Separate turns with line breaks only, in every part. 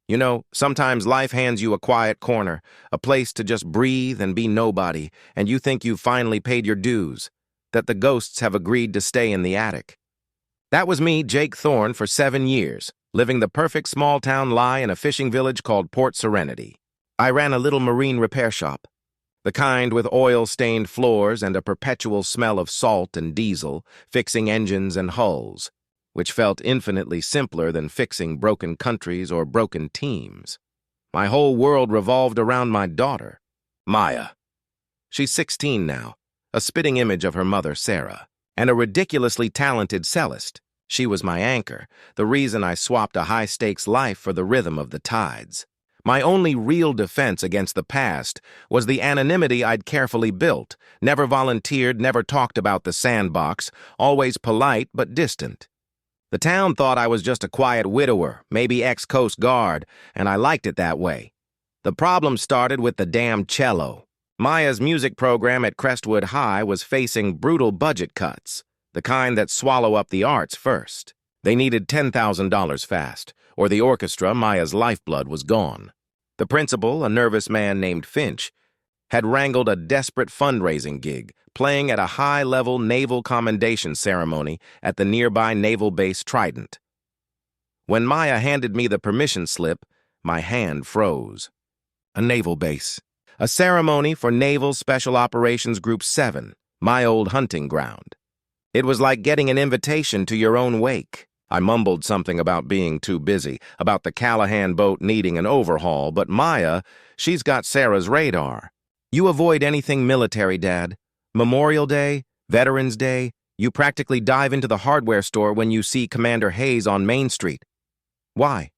You know, sometimes life hands you a quiet corner, a place to just breathe and be nobody, and you think you've finally paid your dues, that the ghosts have agreed to stay in the attic. That was me, Jake Thorne, for 7 years, living the perfect small-town lie in a fishing village called Port Serenity. I ran a little marine repair shop, the kind with oil-stained floors and a perpetual smell of salt and diesel, fixing engines and hulls, which felt infinitely simpler than fixing broken countries or broken teams. My whole world revolved around my daughter, Maya. She's 16 now, a spitting image of her mother, Sarah, and a ridiculously talented cellist. She was my anchor, the reason I swapped a high-stakes life for the rhythm of the tides. My only real defense against the past was the anonymity I'd carefully built, never volunteered, never talked about the sandbox, always polite but distant. The town thought I was just a quiet widower, maybe ex-Coast Guard, and I liked it that way. The problem started with the damn cello. Maya's music program at Crestwood High was facing brutal budget cuts, the kind that swallow up the arts first. They needed $10,000 fast, or the orchestra, Maya's lifeblood, was gone. The principal, a nervous man named Finch, had wrangled a desperate fundraising gig, playing at a high-level naval commendation ceremony at the nearby naval base Trident. When Maya handed me the permission slip, my hand froze. A naval base. A ceremony for Naval Special Operations Group 7, my old hunting ground. It was like getting an invitation to your own wake. I mumbled something about being too busy, about the Callahan boat needing an overhaul, but Maya, she's got Sarah's radar. You avoid anything military, Dad. Memorial Day, Veterans Day, you practically dive into the hardware store when you see Commander Hayes on Main Street. Why?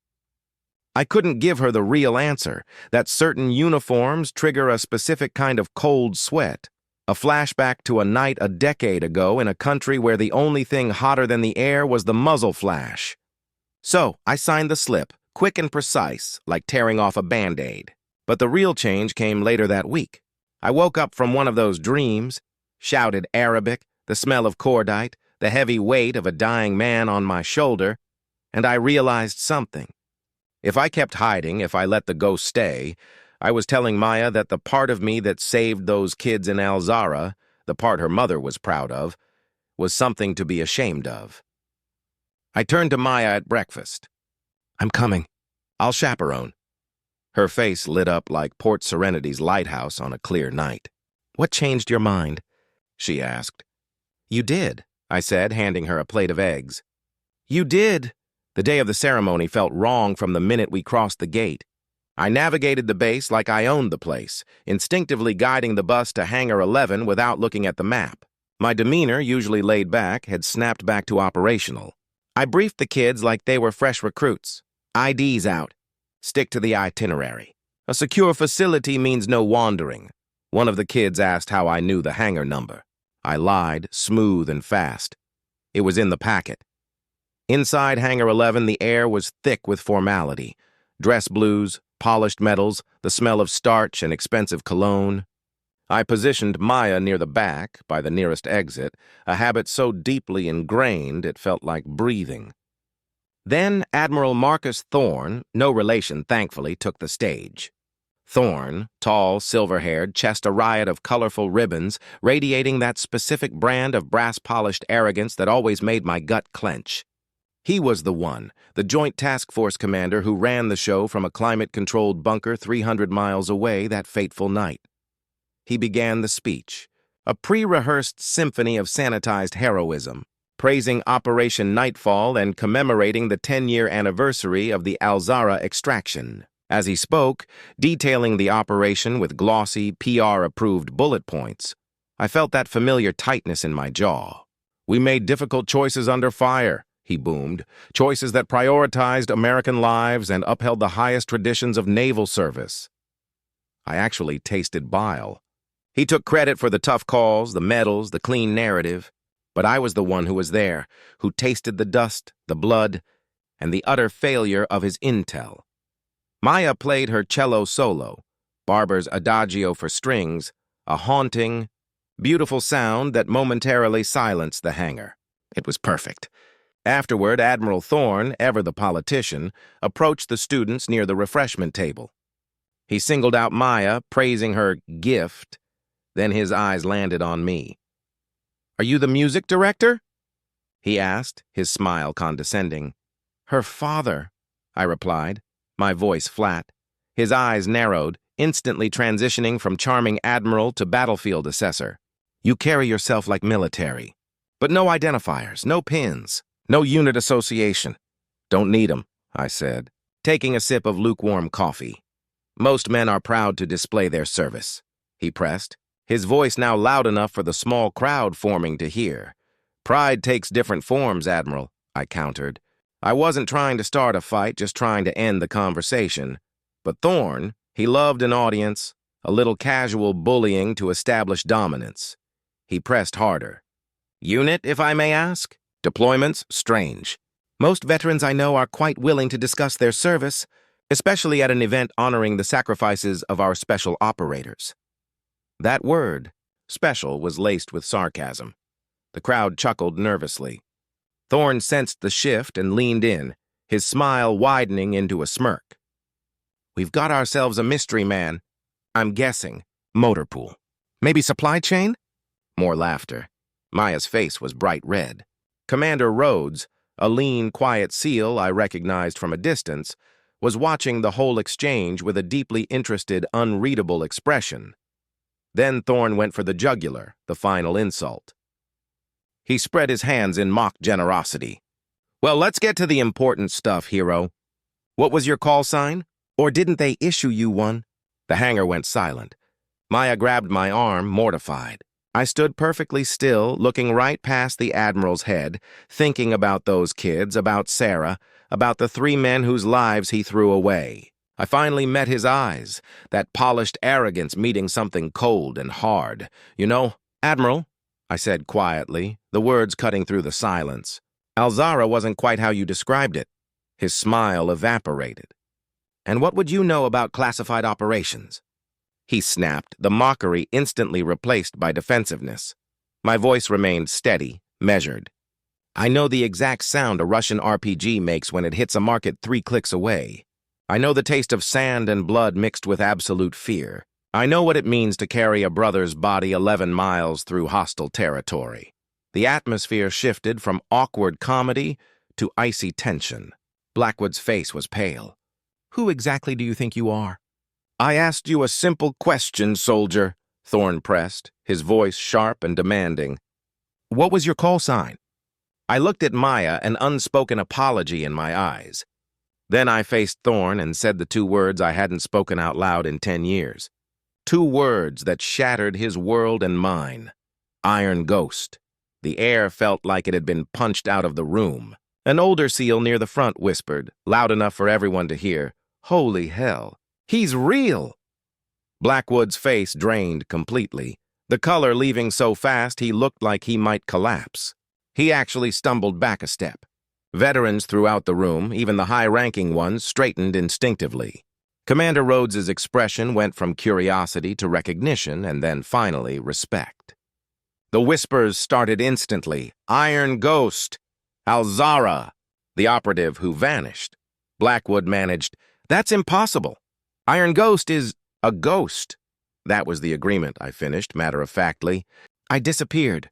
I couldn't give her the real answer, that certain uniforms trigger a specific kind of cold sweat. A flashback to a night a decade ago in a country where the only thing hotter than the air was the muzzle flash. So, I signed the slip, quick and precise, like tearing off a Band-Aid. But the real change came later that week. I woke up from one of those dreams, shouted Arabic, the smell of cordite, the heavy weight of a dying man on my shoulder, and I realized something. If I kept hiding, if I let the ghost stay, I was telling Maya that the part of me that saved those kids in Alzara, the part her mother was proud of, was something to be ashamed of. I turned to Maya at breakfast. I'm coming. I'll chaperone. Her face lit up like Port Serenity's lighthouse on a clear night. What changed your mind? She asked. You did, I said, handing her a plate of eggs. You did. The day of the ceremony felt wrong from the minute we crossed the gate. I navigated the base like I owned the place, instinctively guiding the bus to Hangar 11 without looking at the map. My demeanor, usually laid back, had snapped back to operational. I briefed the kids like they were fresh recruits. IDs out. Stick to the itinerary. A secure facility means no wandering. One of the kids asked how I knew the hangar number. I lied, smooth and fast. It was in the packet. Inside Hangar 11, the air was thick with formality. Dress blues, polished metals, the smell of starch and expensive cologne. I positioned Maya near the back, by the nearest exit, a habit so deeply ingrained it felt like breathing. Then Admiral Marcus Thorne, no relation thankfully, took the stage. Thorne, tall, silver-haired, chest a riot of colorful ribbons, radiating that specific brand of brass-polished arrogance that always made my gut clench. He was the one, the Joint Task Force commander who ran the show from a climate-controlled bunker 300 miles away that fateful night. He began the speech, a pre-rehearsed symphony of sanitized heroism, praising Operation Nightfall and commemorating the 10-year anniversary of the Alzara extraction. As he spoke, detailing the operation with glossy, PR-approved bullet points, I felt that familiar tightness in my jaw. We made difficult choices under fire, he boomed, choices that prioritized American lives and upheld the highest traditions of naval service. I actually tasted bile. He took credit for the tough calls, the medals, the clean narrative, but I was the one who was there, who tasted the dust, the blood, and the utter failure of his intel. Maya played her cello solo, Barber's Adagio for strings, a haunting, beautiful sound that momentarily silenced the hangar. It was perfect. Afterward, Admiral Thorne, ever the politician, approached the students near the refreshment table. He singled out Maya, praising her gift. Then his eyes landed on me. "Are you the music director?" he asked, his smile condescending. "Her father," I replied, my voice flat. His eyes narrowed, instantly transitioning from charming admiral to battlefield assessor. "You carry yourself like military. But no identifiers, no pins, no unit association." "Don't need 'em," I said, taking a sip of lukewarm coffee. "Most men are proud to display their service," he pressed, his voice now loud enough for the small crowd forming to hear. "Pride takes different forms, Admiral," I countered. I wasn't trying to start a fight, just trying to end the conversation. But Thorne, he loved an audience, a little casual bullying to establish dominance. He pressed harder. "Unit, if I may ask? Deployments? Strange. Most veterans I know are quite willing to discuss their service, especially at an event honoring the sacrifices of our special operators." That word, special, was laced with sarcasm. The crowd chuckled nervously. Thorne sensed the shift and leaned in, his smile widening into a smirk. "We've got ourselves a mystery man. I'm guessing motor pool. Maybe supply chain?" More laughter. Maya's face was bright red. Commander Rhodes, a lean, quiet SEAL I recognized from a distance, was watching the whole exchange with a deeply interested, unreadable expression. Then Thorne went for the jugular, the final insult. He spread his hands in mock generosity. "Well, let's get to the important stuff, hero. What was your call sign? Or didn't they issue you one?" The hangar went silent. Maya grabbed my arm, mortified. I stood perfectly still, looking right past the Admiral's head, thinking about those kids, about Sarah, about the 3 men whose lives he threw away. I finally met his eyes, that polished arrogance meeting something cold and hard. "You know, Admiral," I said quietly, the words cutting through the silence, "Alzara wasn't quite how you described it." His smile evaporated. "And what would you know about classified operations?" He snapped, the mockery instantly replaced by defensiveness. My voice remained steady, measured. "I know the exact sound a Russian RPG makes when it hits a market 3 clicks away. I know the taste of sand and blood mixed with absolute fear. I know what it means to carry a brother's body 11 miles through hostile territory." The atmosphere shifted from awkward comedy to icy tension. Blackwood's face was pale. "Who exactly do you think you are?" "I asked you a simple question, soldier," Thorne pressed, his voice sharp and demanding. "What was your call sign?" I looked at Maya, an unspoken apology in my eyes. Then I faced Thorne and said the 2 words I hadn't spoken out loud in 10 years. 2 words that shattered his world and mine. Iron Ghost. The air felt like it had been punched out of the room. An older SEAL near the front whispered, loud enough for everyone to hear, "Holy hell, he's real!" Blackwood's face drained completely, the color leaving so fast he looked like he might collapse. He actually stumbled back a step. Veterans throughout the room, even the high-ranking ones, straightened instinctively. Commander Rhodes's expression went from curiosity to recognition and then finally respect. The whispers started instantly. "Iron Ghost! Alzara!" The operative who vanished. Blackwood managed, "That's impossible. Iron Ghost is a ghost." "That was the agreement," I finished, matter-of-factly. "I disappeared.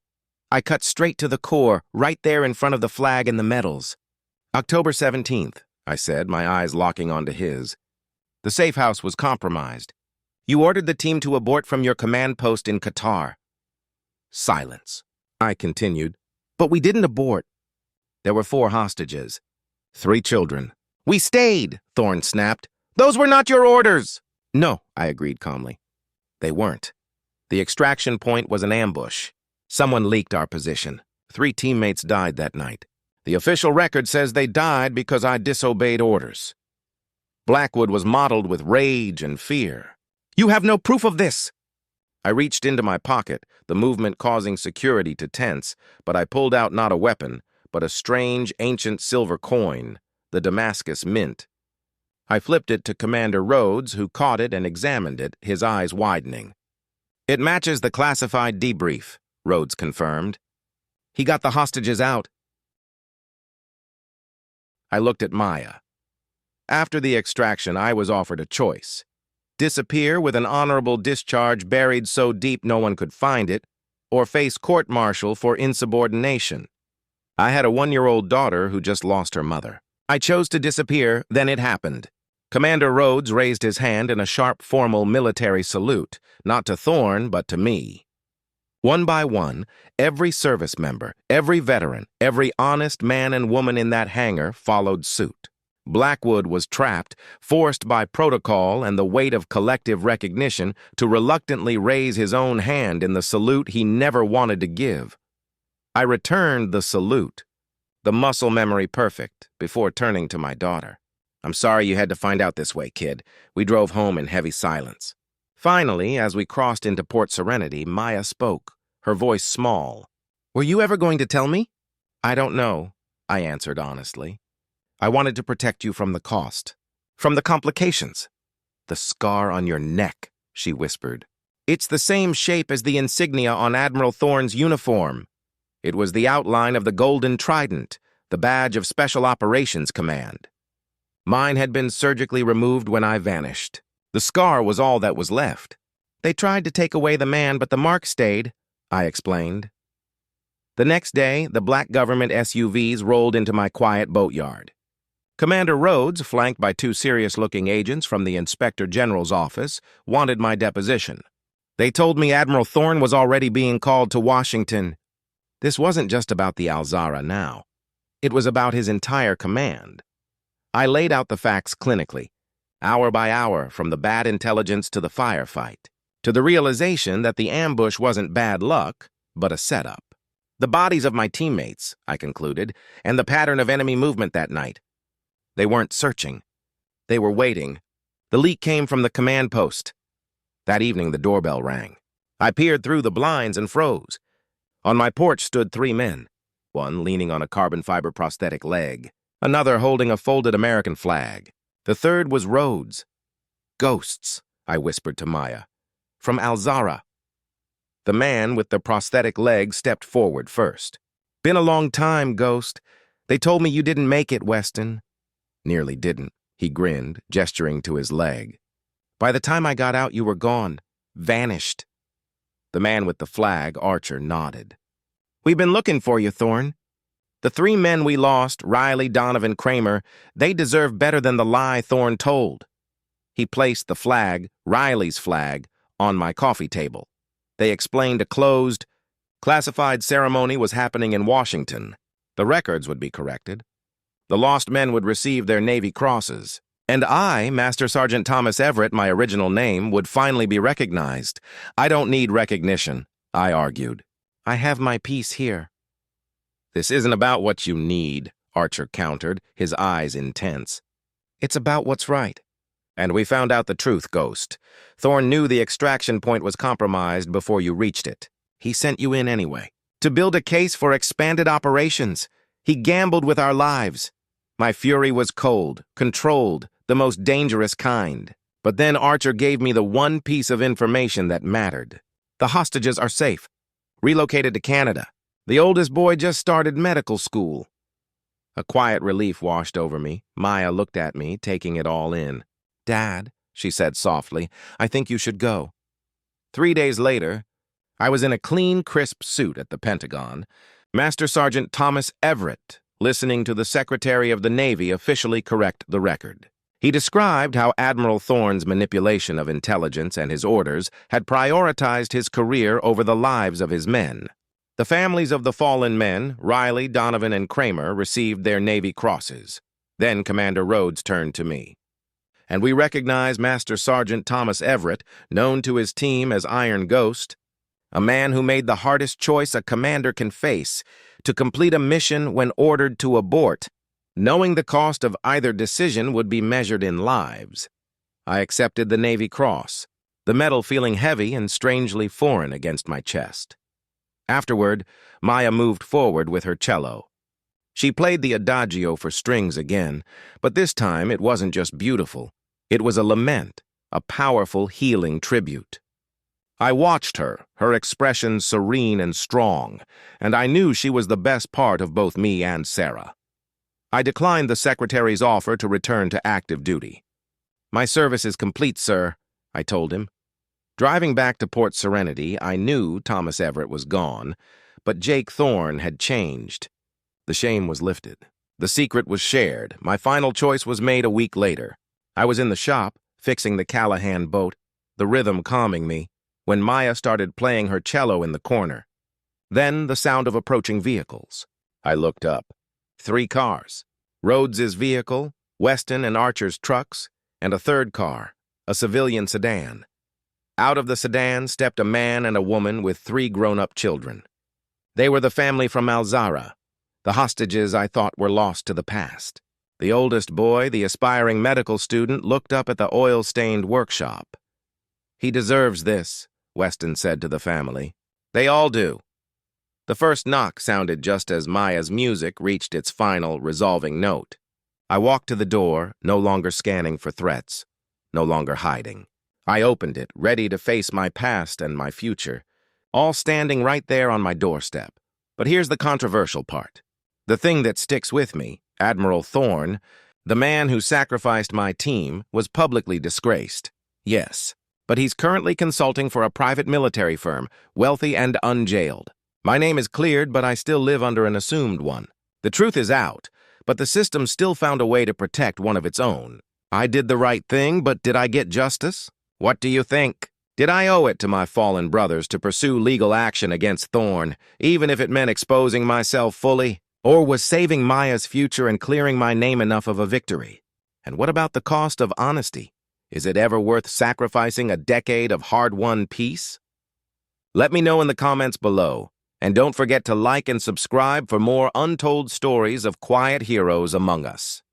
I cut straight to the core, right there in front of the flag and the medals." "October 17th, I said, my eyes locking onto his. "The safe house was compromised. You ordered the team to abort from your command post in Qatar." Silence. I continued, "But we didn't abort. There were 4 hostages. 3 children." "We stayed," Thorne snapped. "Those were not your orders." "No," I agreed calmly. They weren't. The extraction point was an ambush. Someone leaked our position. 3 teammates died that night. The official record says they died because I disobeyed orders. Blackwood was mottled with rage and fear. "You have no proof of this." I reached into my pocket, the movement causing security to tense, but I pulled out not a weapon, but a strange, ancient silver coin, the Damascus Mint. I flipped it to Commander Rhodes, who caught it and examined it, his eyes widening. "It matches the classified debrief," Rhodes confirmed. "He got the hostages out." I looked at Maya. After the extraction, I was offered a choice. Disappear with an honorable discharge buried so deep no one could find it, or face court-martial for insubordination. I had a 1-year-old daughter who just lost her mother. I chose to disappear, then it happened. Commander Rhodes raised his hand in a sharp, formal military salute, not to Thorne, but to me. One by one, every service member, every veteran, every honest man and woman in that hangar followed suit. Blackwood was trapped, forced by protocol and the weight of collective recognition to reluctantly raise his own hand in the salute he never wanted to give. I returned the salute, the muscle memory perfect, before turning to my daughter. "I'm sorry you had to find out this way, kid." We drove home in heavy silence. Finally, as we crossed into Port Serenity, Maya spoke, her voice small. "Were you ever going to tell me?" "I don't know," I answered honestly. "I wanted to protect you from the cost, from the complications." "The scar on your neck," she whispered. "It's the same shape as the insignia on Admiral Thorne's uniform. It was the outline of the Golden Trident, the badge of Special Operations Command. Mine had been surgically removed when I vanished. The scar was all that was left. They tried to take away the man, but the mark stayed," I explained. The next day, the black government SUVs rolled into my quiet boatyard. Commander Rhodes, flanked by 2 serious-looking agents from the Inspector General's office, wanted my deposition. They told me Admiral Thorne was already being called to Washington. This wasn't just about the Alzara now. It was about his entire command. I laid out the facts clinically, hour by hour, from the bad intelligence to the firefight, to the realization that the ambush wasn't bad luck, but a setup. The bodies of my teammates, I concluded, and the pattern of enemy movement that night. They weren't searching. They were waiting. The leak came from the command post. That evening, the doorbell rang. I peered through the blinds and froze. On my porch stood 3 men, one leaning on a carbon fiber prosthetic leg, another holding a folded American flag. The third was Rhodes. "Ghosts," I whispered to Maya. "From Alzara." The man with the prosthetic leg stepped forward first. "Been a long time, Ghost. They told me you didn't make it, Weston." "Nearly didn't," he grinned, gesturing to his leg. "By the time I got out, you were gone. Vanished." The man with the flag, Archer, nodded. "We've been looking for you, Thorne. The 3 men we lost, Riley, Donovan, Kramer, they deserve better than the lie Thorne told." He placed the flag, Riley's flag, on my coffee table. They explained a closed, classified ceremony was happening in Washington. The records would be corrected. The lost men would receive their Navy crosses. And I, Master Sergeant Thomas Everett, my original name, would finally be recognized. "I don't need recognition," I argued. "I have my piece here." "This isn't about what you need," Archer countered, his eyes intense. "It's about what's right." "And we found out the truth, Ghost. Thorne knew the extraction point was compromised before you reached it. He sent you in anyway. To build a case for expanded operations. He gambled with our lives. My fury was cold, controlled, the most dangerous kind. But then Archer gave me the one piece of information that mattered. The hostages are safe. Relocated to Canada. The oldest boy just started medical school." A quiet relief washed over me. Maya looked at me, taking it all in. "Dad," she said softly, "I think you should go." 3 days later, I was in a clean, crisp suit at the Pentagon, Master Sergeant Thomas Everett, listening to the Secretary of the Navy officially correct the record. He described how Admiral Thorne's manipulation of intelligence and his orders had prioritized his career over the lives of his men. The families of the fallen men, Riley, Donovan, and Kramer, received their Navy crosses. Then Commander Rhodes turned to me. "And we recognize Master Sergeant Thomas Everett, known to his team as Iron Ghost, a man who made the hardest choice a commander can face, to complete a mission when ordered to abort, knowing the cost of either decision would be measured in lives." I accepted the Navy Cross, the medal feeling heavy and strangely foreign against my chest. Afterward, Maya moved forward with her cello. She played the adagio for strings again, but this time it wasn't just beautiful. It was a lament, a powerful, healing tribute. I watched her, her expression serene and strong, and I knew she was the best part of both me and Sarah. I declined the secretary's offer to return to active duty. "My service is complete, sir," I told him. Driving back to Port Serenity, I knew Thomas Everett was gone, but Jake Thorne had changed. The shame was lifted. The secret was shared. My final choice was made a week later. I was in the shop, fixing the Callahan boat, the rhythm calming me, when Maya started playing her cello in the corner. Then the sound of approaching vehicles. I looked up. 3 cars. Rhodes's vehicle, Weston and Archer's trucks, and a third car, a civilian sedan. Out of the sedan stepped a man and a woman with 3 grown-up children. They were the family from Alzara, the hostages I thought were lost to the past. The oldest boy, the aspiring medical student, looked up at the oil-stained workshop. "He deserves this," Weston said to the family. "They all do." The first knock sounded just as Maya's music reached its final, resolving note. I walked to the door, no longer scanning for threats, no longer hiding. I opened it, ready to face my past and my future, all standing right there on my doorstep. But here's the controversial part. The thing that sticks with me, Admiral Thorne, the man who sacrificed my team, was publicly disgraced. Yes, but he's currently consulting for a private military firm, wealthy and unjailed. My name is cleared, but I still live under an assumed one. The truth is out, but the system still found a way to protect one of its own. I did the right thing, but did I get justice? What do you think? Did I owe it to my fallen brothers to pursue legal action against Thorne, even if it meant exposing myself fully? Or was saving Maya's future and clearing my name enough of a victory? And what about the cost of honesty? Is it ever worth sacrificing a decade of hard-won peace? Let me know in the comments below. And don't forget to like and subscribe for more untold stories of quiet heroes among us.